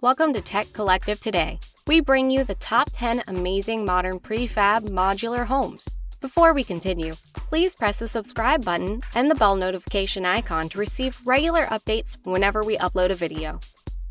Welcome to Tech Collective Today. We bring you the top 10 amazing modern prefab modular homes. Before we continue, please press the subscribe button and the bell notification icon to receive regular updates whenever we upload a video.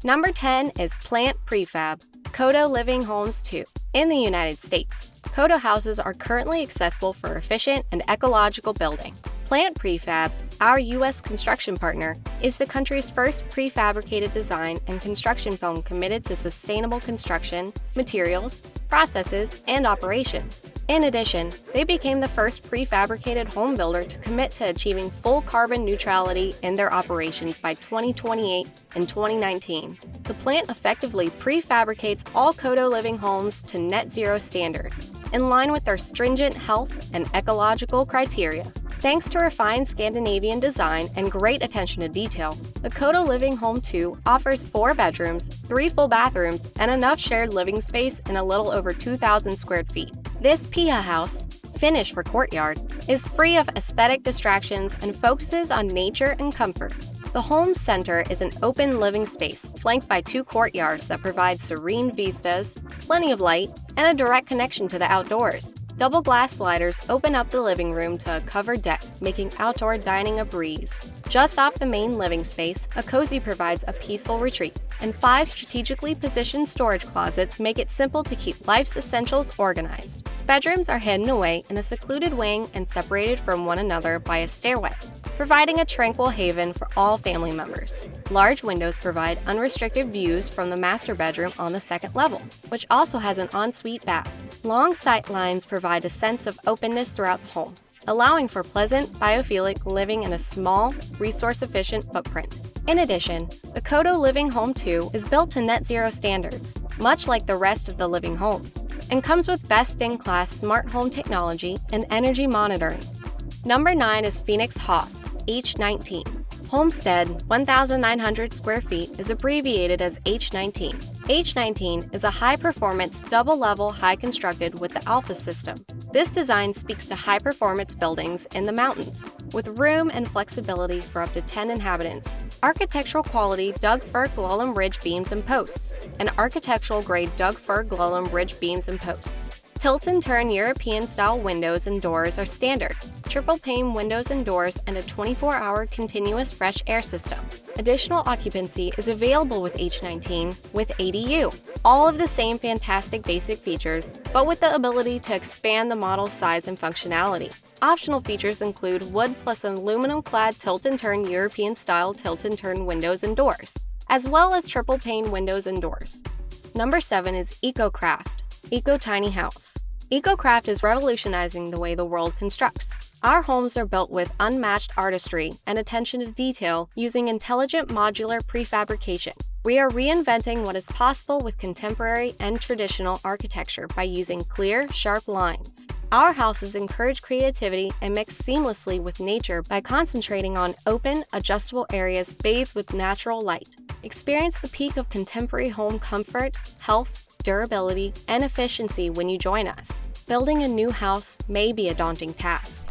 Number 10 is Plant Prefab, Koto Living Homes 2. In the United States, Koto houses are currently accessible for efficient and ecological building. Plant Prefab, our U.S. construction partner, is the country's first prefabricated design and construction firm committed to sustainable construction, materials, processes, and operations. In addition, they became the first prefabricated home builder to commit to achieving full carbon neutrality in their operations by 2028 and 2019. The plant effectively prefabricates all Koto living homes to net zero standards, in line with their stringent health and ecological criteria. Thanks to refined Scandinavian design and great attention to detail, the Koto Living Home 2 offers 4 bedrooms, 3 full bathrooms, and enough shared living space in a little over 2,000 square feet. This Piha house, finished for courtyard, is free of aesthetic distractions and focuses on nature and comfort. The home's center is an open living space flanked by 2 courtyards that provide serene vistas, plenty of light, and a direct connection to the outdoors. Double glass sliders open up the living room to a covered deck, making outdoor dining a breeze. Just off the main living space, a cozy provides a peaceful retreat, and 5 strategically positioned storage closets make it simple to keep life's essentials organized. Bedrooms are hidden away in a secluded wing and separated from one another by a stairway, providing a tranquil haven for all family members. Large windows provide unrestricted views from the master bedroom on the second level, which also has an ensuite bath. Long sight lines provide a sense of openness throughout the home, allowing for pleasant, biophilic living in a small, resource-efficient footprint. In addition, the Koto Living Home 2 is built to net zero standards, much like the rest of the living homes, and comes with best-in-class smart home technology and energy monitoring. Number 9 is Phoenix Haus, H19. Homestead, 1,900 square feet, is abbreviated as H19. H19 is a high-performance, double-level, high-constructed with the Alpha system. This design speaks to high-performance buildings in the mountains, with room and flexibility for up to 10 inhabitants. Architectural quality Doug-fir Glullam ridge beams and posts, and architectural-grade Doug-fir Glullam ridge beams and posts. Tilt-and-turn European-style windows and doors are standard, triple-pane windows and doors, and a 24-hour continuous fresh air system. Additional occupancy is available with H19 with ADU. All of the same fantastic basic features, but with the ability to expand the model's size and functionality. Optional features include wood plus aluminum-clad tilt-and-turn European-style tilt-and-turn windows and doors, as well as triple-pane windows and doors. Number 7 is EcoCraft, Eco Tiny House. EcoCraft is revolutionizing the way the world constructs. Our homes are built with unmatched artistry and attention to detail using intelligent modular prefabrication. We are reinventing what is possible with contemporary and traditional architecture by using clear, sharp lines. Our houses encourage creativity and mix seamlessly with nature by concentrating on open, adjustable areas bathed with natural light. Experience the peak of contemporary home comfort, health, durability, and efficiency when you join us. Building a new house may be a daunting task.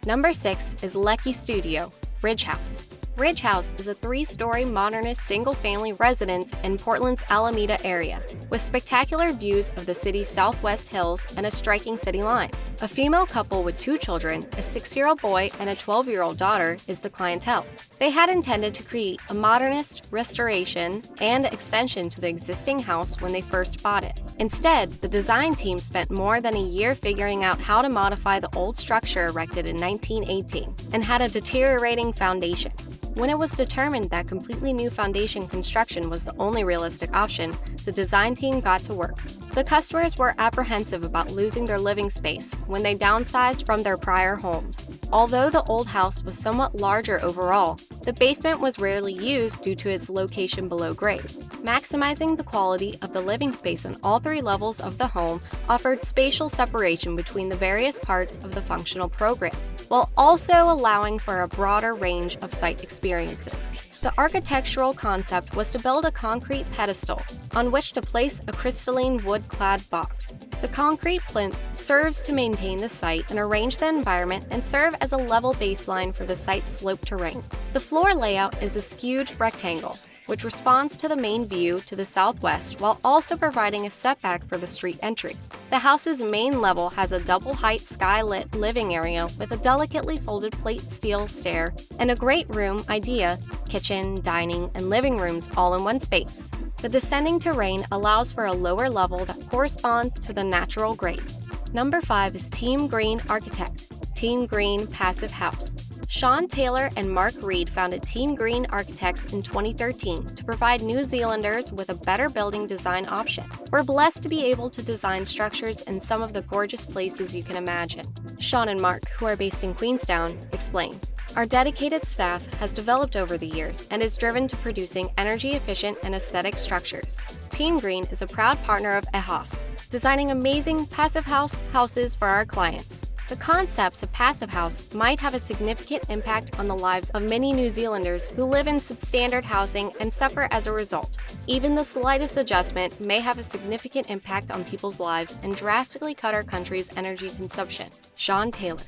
Number 6 is Leckie Studio, Ridge House. Ridge House is a 3-story modernist single-family residence in Portland's Alameda area, with spectacular views of the city's southwest hills and a striking city line. A female couple with 2 children, a 6-year-old boy and a 12-year-old daughter, is the clientele. They had intended to create a modernist restoration and extension to the existing house when they first bought it. Instead, the design team spent more than a year figuring out how to modify the old structure erected in 1918 and had a deteriorating foundation. When it was determined that completely new foundation construction was the only realistic option, the design team got to work. The customers were apprehensive about losing their living space when they downsized from their prior homes. Although the old house was somewhat larger overall, the basement was rarely used due to its location below grade. Maximizing the quality of the living space on all 3 levels of the home offered spatial separation between the various parts of the functional program, while also allowing for a broader range of site experiences. The architectural concept was to build a concrete pedestal on which to place a crystalline wood-clad box. The concrete plinth serves to maintain the site and arrange the environment and serve as a level baseline for the site's slope terrain. The floor layout is a skewed rectangle, which responds to the main view to the southwest while also providing a setback for the street entry. The house's main level has a double-height sky-lit living area with a delicately folded plate steel stair and a great room idea, kitchen, dining, and living rooms all in one space. The descending terrain allows for a lower level that corresponds to the natural grade. Number 5 is Team Green Architect, Team Green Passive House. Sean Taylor and Mark Reed founded Team Green Architects in 2013 to provide New Zealanders with a better building design option. We're blessed to be able to design structures in some of the gorgeous places you can imagine. Sean and Mark, who are based in Queenstown, explain. Our dedicated staff has developed over the years and is driven to producing energy-efficient and aesthetic structures. Team Green is a proud partner of Haus, designing amazing passive houses for our clients. The concepts of passive house might have a significant impact on the lives of many New Zealanders who live in substandard housing and suffer as a result. Even the slightest adjustment may have a significant impact on people's lives and drastically cut our country's energy consumption. Sean Taylor.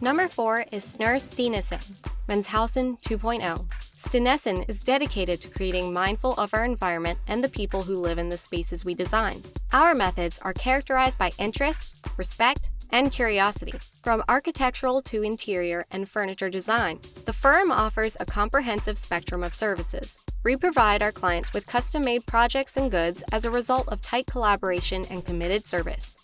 Number 4 is Snorrestinessen, Manshausen 2.0. Stinessen is dedicated to creating mindful of our environment and the people who live in the spaces we design. Our methods are characterized by interest, respect, and curiosity. From architectural to interior and furniture design, the firm offers a comprehensive spectrum of services. We provide our clients with custom-made projects and goods as a result of tight collaboration and committed service.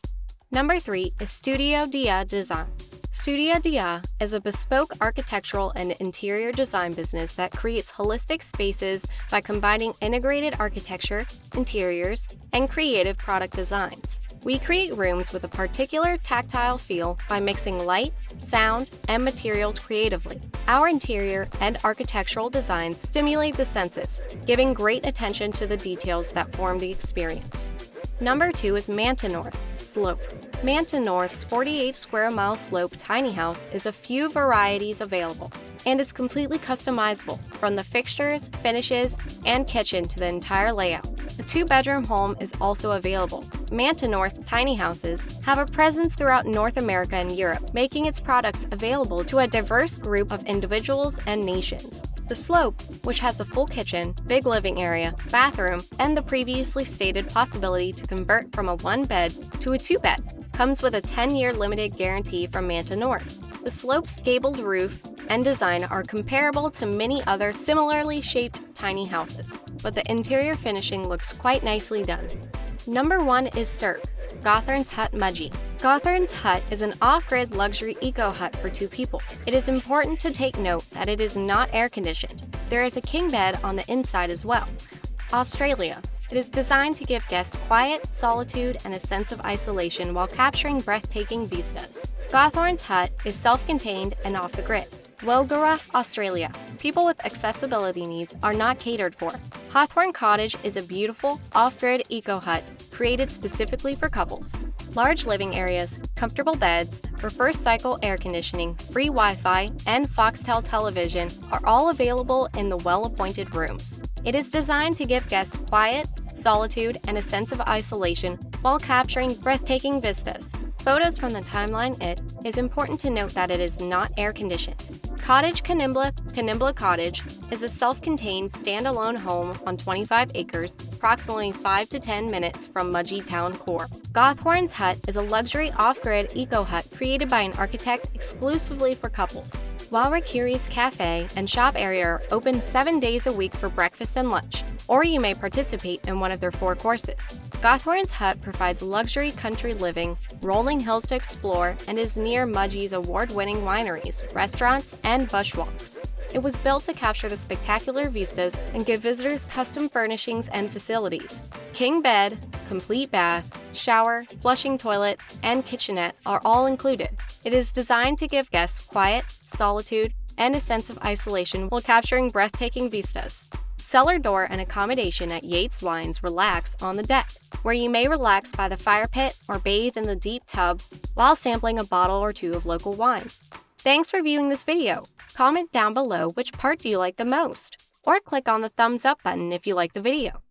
Number 3 is Studiodiaa Design. Studiodiaa is a bespoke architectural and interior design business that creates holistic spaces by combining integrated architecture, interiors, and creative product designs. We create rooms with a particular tactile feel by mixing light, sound, and materials creatively. Our interior and architectural designs stimulate the senses, giving great attention to the details that form the experience. Number 2 is Mantanorth, Slope. Mantanorth's 48 square mile slope tiny house is a few varieties available, and it's completely customizable from the fixtures, finishes, and kitchen to the entire layout. A 2-bedroom home is also available. Mantanorth tiny houses have a presence throughout North America and Europe, making its products available to a diverse group of individuals and nations. The Slope, which has a full kitchen, big living area, bathroom, and the previously stated possibility to convert from a 1-bed to a 2-bed, comes with a 10-year limited guarantee from Mantanorth. The Slope's gabled roof and design are comparable to many other similarly shaped tiny houses, but the interior finishing looks quite nicely done. Number 1 is Cirque, Gawthornes Hut Mudgee. Gawthornes Hut is an off-grid luxury eco-hut for 2 people. It is important to take note that it is not air-conditioned. There is a king bed on the inside as well. Australia. It is designed to give guests quiet, solitude, and a sense of isolation while capturing breathtaking vistas. Gawthornes Hut is self-contained and off the grid. Wogarah, Australia. People with accessibility needs are not catered for. Hawthorne Cottage is a beautiful, off-grid eco-hut created specifically for couples. Large living areas, comfortable beds, reverse cycle air conditioning, free Wi-Fi, and Foxtel television are all available in the well-appointed rooms. It is designed to give guests quiet, solitude, and a sense of isolation while capturing breathtaking vistas. Photos from the timeline. It is important to note that it is not air-conditioned. Cottage Kanimbla Cottage is a self-contained, standalone home on 25 acres, approximately 5 to 10 minutes from Mudgee town core. Gawthornes Hut is a luxury off-grid eco-hut created by an architect exclusively for couples. Waurakiri's cafe and shop area are open 7 days a week for breakfast and lunch, or you may participate in one of their 4 courses. Gawthornes Hut provides luxury country living, rolling hills to explore, and is near Mudgee's award-winning wineries, restaurants, and bushwalks. It was built to capture the spectacular vistas and give visitors custom furnishings and facilities. King bed, complete bath, shower, flushing toilet, and kitchenette are all included. It is designed to give guests quiet, solitude, and a sense of isolation while capturing breathtaking vistas. Cellar door and accommodation at Yates Wines relax on the deck, where you may relax by the fire pit or bathe in the deep tub while sampling a bottle or 2 of local wine. Thanks for viewing this video. Comment down below which part do you like the most, or click on the thumbs up button if you like the video.